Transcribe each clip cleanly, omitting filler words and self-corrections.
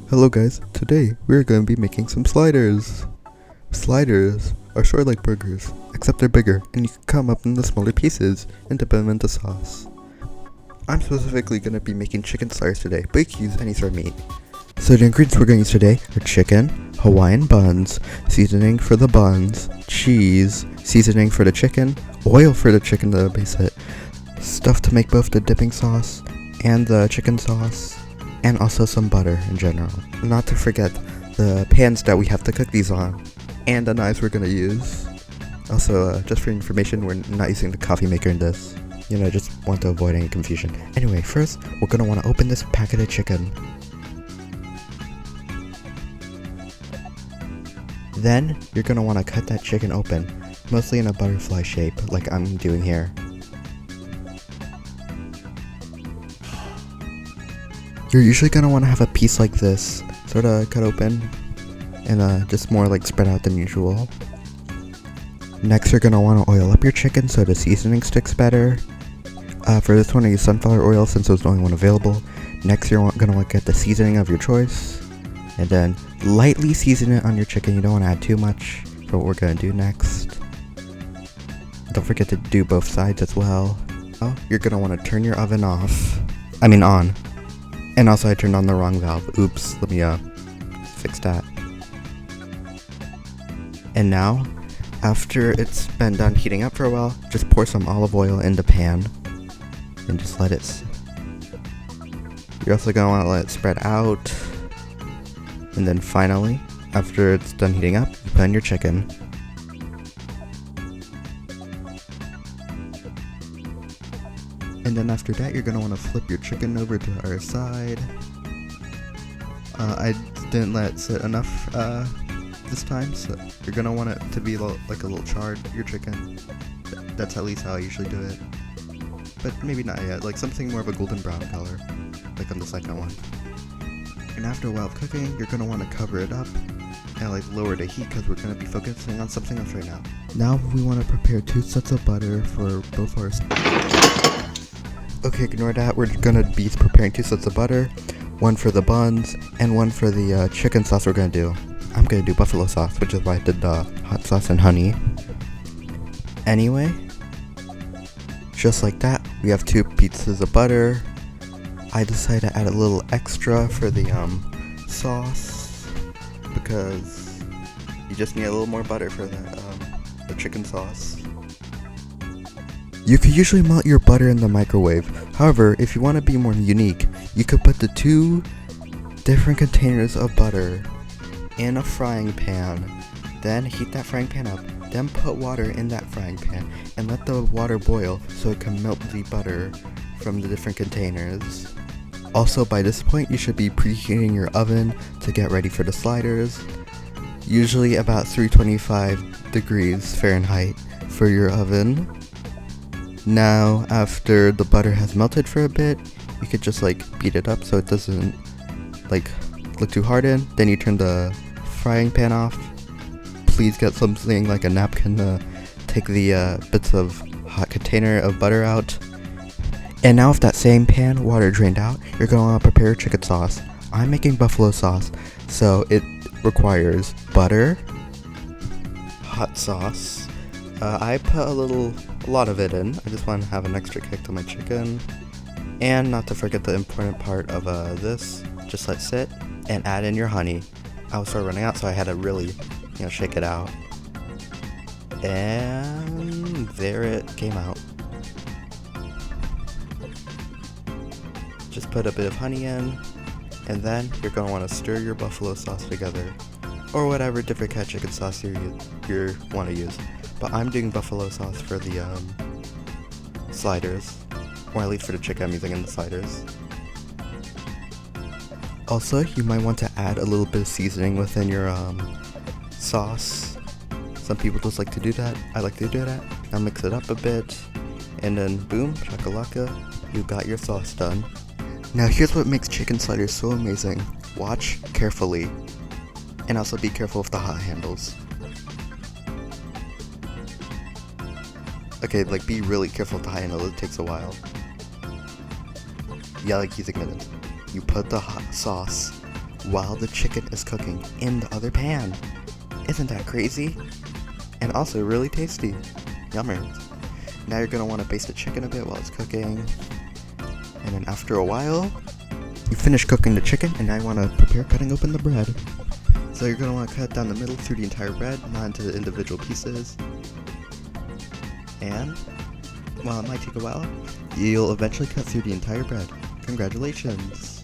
Hello guys, today we're going to be making some sliders. Sliders are sort of like burgers, except they're bigger and you can cut them up into smaller pieces and dip them into sauce. I'm specifically going to be making chicken sliders today, but you can use any sort of meat. So the ingredients we're going to use today are chicken, Hawaiian buns, seasoning for the buns, cheese, seasoning for the chicken, oil for the chicken to base it, stuff to make both the dipping sauce and the chicken sauce, and also some butter in general. Not to forget the pans that we have to cook these on, and the knives we're gonna use. Also, just for information, we're not using the coffee maker in this. Just want to avoid any confusion. Anyway, first, we're gonna want to open this packet of chicken. Then, you're gonna want to cut that chicken open, mostly in a butterfly shape, like I'm doing here. You're usually going to want to have a piece like this, sort of cut open, and just more like spread out than usual. Next, you're going to want to oil up your chicken so the seasoning sticks better. For this one, I use sunflower oil since it was the only one available. Next, you're going to want to get the seasoning of your choice, and then lightly season it on your chicken. You don't want to add too much for what we're going to do next. Don't forget to do both sides as well. Oh, you're going to want to turn your oven on. And also I turned on the wrong valve. Oops, let me fix that. And now, after it's been done heating up for a while, just pour some olive oil in the pan and just let it You're also going to want to let it spread out. And then finally, after it's done heating up, you put in your chicken. And then after that, you're going to want to flip your chicken over to our side. I didn't let it sit enough this time, so you're going to want it to be like a little charred, your chicken. That's at least how I usually do it. But maybe not yet, like something more of a golden brown color, like on the second one. And after a while of cooking, you're going to want to cover it up and lower the heat because we're going to be focusing on something else right now. Now we want to prepare 2 sets of butter for both our... Okay, ignore that. We're gonna be preparing 2 sets of butter, one for the buns and one for the chicken sauce we're gonna do. I'm gonna do buffalo sauce, which is why I did the hot sauce and honey. Anyway, just like that, we have 2 pieces of butter. I decided to add a little extra for the sauce because you just need a little more butter for the chicken sauce. You could usually melt your butter in the microwave. However, if you want to be more unique, you could put the 2 different containers of butter in a frying pan, then heat that frying pan up, then put water in that frying pan, and let the water boil so it can melt the butter from the different containers. Also, by this point, you should be preheating your oven to get ready for the sliders, usually about 325 degrees Fahrenheit for your oven. Now, after the butter has melted for a bit, you could just beat it up so it doesn't look too hardened. Then you turn the frying pan off. Please get something like a napkin to take the bits of hot container of butter out. And now with that same pan, water drained out, you're going to want to prepare your chicken sauce. I'm making buffalo sauce, so it requires butter, hot sauce. I put a lot of it in. I just want to have an extra kick to my chicken. And not to forget the important part of this, just let it sit and add in your honey. I was sort of running out, so I had to really, shake it out. And there it came out. Just put a bit of honey in, and then you're going to want to stir your buffalo sauce together, or whatever different kind of chicken sauce you want to use. But I'm doing buffalo sauce for the sliders, or at least for the chicken I'm using in the sliders. Also, you might want to add a little bit of seasoning within your sauce. Some people just like to do that. I like to do that. Now mix it up a bit, and then boom, shakalaka, you got your sauce done. Now here's what makes chicken sliders so amazing. Watch carefully, and also be careful with the hot handles. Okay, be really careful with the hot handle, it takes a while. Yeah, using mittens. You put the hot sauce while the chicken is cooking in the other pan. Isn't that crazy? And also really tasty. Yummers. Now you're gonna want to baste the chicken a bit while it's cooking. And then after a while, you finish cooking the chicken and now you want to prepare cutting open the bread. So you're gonna want to cut down the middle through the entire bread, not into the individual pieces. And while it might take a while, you'll eventually cut through the entire bread. Congratulations!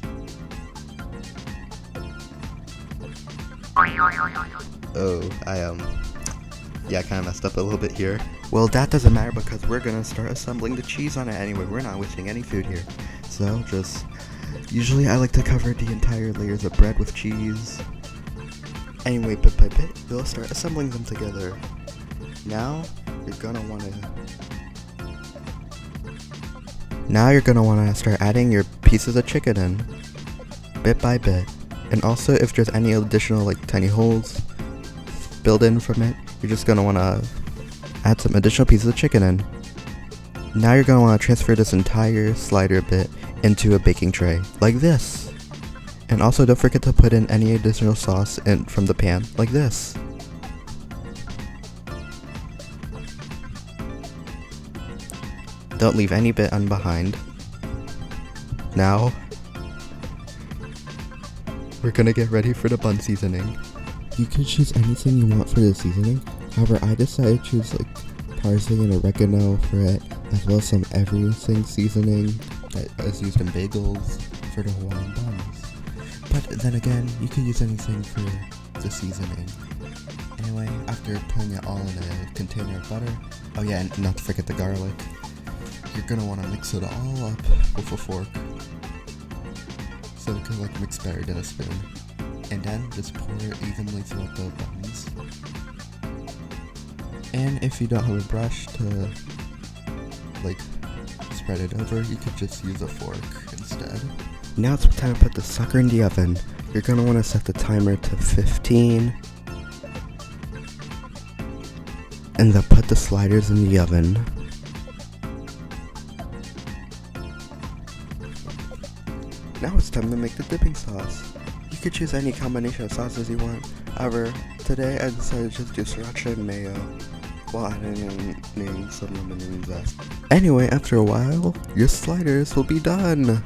Oh, I kind of messed up a little bit here. Well, that doesn't matter because we're gonna start assembling the cheese on it anyway. We're not wasting any food here. So, usually I like to cover the entire layers of bread with cheese. Anyway, bit by bit, we'll start assembling them together. Now, you're gonna wanna start adding your pieces of chicken in, bit by bit. And also, if there's any additional like tiny holes built in from it, you're just gonna wanna add some additional pieces of chicken in. Now you're gonna wanna transfer this entire slider bit into a baking tray, like this. And also don't forget to put in any additional sauce in from the pan, like this. Don't leave any bit behind. Now, we're gonna get ready for the bun seasoning. You can choose anything you want for the seasoning. However, I decided to choose like parsley and oregano for it, as well as some everything seasoning that is used in bagels for the Hawaiian buns. But then again, you can use anything for the seasoning. Anyway, after putting it all in a container of butter, oh yeah, and not to forget the garlic, you're gonna want to mix it all up with a fork so it can like mix better than a spoon. And then just pour it evenly throughout the buns. And if you don't have a brush to like spread it over, you could just use a fork instead. Now it's time to put the sucker in the oven. You're gonna want to set the timer to 15. And then put the sliders in the oven. Now it's time to make the dipping sauce. You could choose any combination of sauces you want. However, today I decided to just do sriracha and mayo while adding in some lemon zest. Anyway, after a while, your sliders will be done.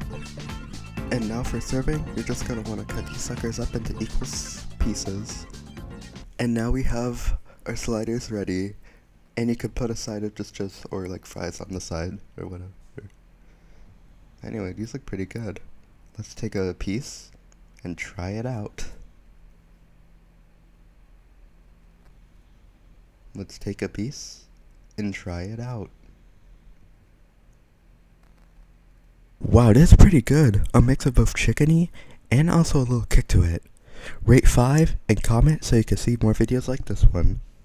And now for serving, you're just gonna want to cut these suckers up into equal pieces. And now we have our sliders ready. And you could put a side of just or like fries on the side or whatever. Anyway, these look pretty good. Let's take a piece and try it out. Let's take a piece and try it out. Wow, this is pretty good. A mix of both chickeny and also a little kick to it. Rate 5 and comment so you can see more videos like this one.